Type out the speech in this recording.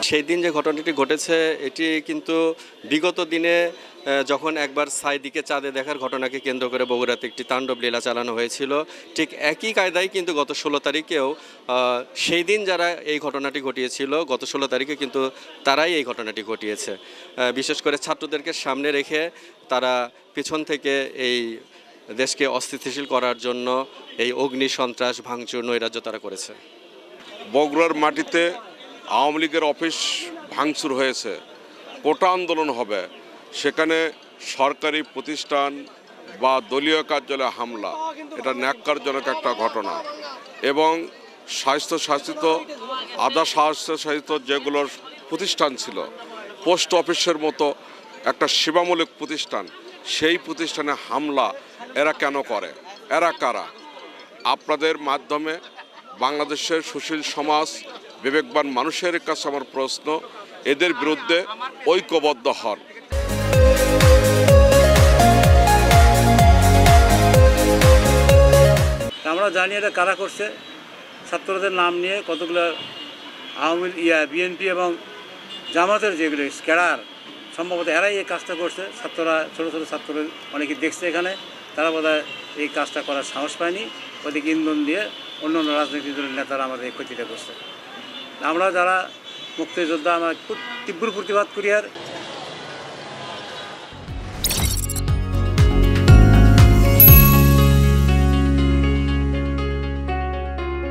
সেই দিন যে ঘটনাটি ঘটেছে এটি কিন্তু বিগত দিনে যখন একবার সাইদিকে চাঁদে দেখার ঘটনাকে কেন্দ্র করে বগুড়াতে একটি তাণ্ডব লীলা চালানো হয়েছিল, ঠিক একই কায়দায় কিন্তু গত 16 তারিখেও সেই দিন যারা এই ঘটনাটি ঘটিয়েছিল গত 16 তারিখে কিন্তু তারাই এই ঘটনাটি ঘটিয়েছে। বিশেষ করে ছাত্রদেরকে সামনে রেখে তারা পিছন থেকে এই দেশকে অস্থিতিশীল করার জন্য এই অগ্নি সন্ত্রাস ভাঙচুর নৈরাজ্য তারা করেছে। বগুড়ার মাটিতে আওয়ামী লীগের অফিস ভাঙচুর হয়েছে, কোটা আন্দোলন হবে, সেখানে সরকারি প্রতিষ্ঠান বা দলীয় কার্যালয়ে হামলা, এটা ন্যাক্কারজনক একটা ঘটনা। এবং স্বাস্থ্যশাসিত আধা স্বাস্থ্যশাসিত যেগুলোর প্রতিষ্ঠান ছিল, পোস্ট অফিসের মতো একটা সেবামূলক প্রতিষ্ঠান, সেই প্রতিষ্ঠানে হামলা এরা কেন করে? এরা কারা? আপনাদের মাধ্যমে বাংলাদেশের সুশীল সমাজ, বিবেকবান মানুষের কাছে আমার প্রশ্ন, এদের বিরুদ্ধে ঐক্যবদ্ধ হন। আমরা জানি এটা কারা করছে। ছাত্রদের নাম নিয়ে কতগুলো আওয়ামী বিএনপি এবং জামাতের যেগুলো ক্যাডার, সম্ভবত এরাই এই কাজটা করছে। ছাত্ররা, ছোটো ছোটো ছাত্ররা অনেকে দেখছে এখানে, তারা বোধহয় এই কাজটা করার সাহস পায়নি, ওদিকে ইন্ধন দিয়ে অন্য অন্য রাজনৈতিক দলের নেতারা আমাদের এই ক্ষতিটা করছে। আমরা যারা মুক্তিযোদ্ধা, আমরা খুব তীব্র প্রতিবাদ করি। আর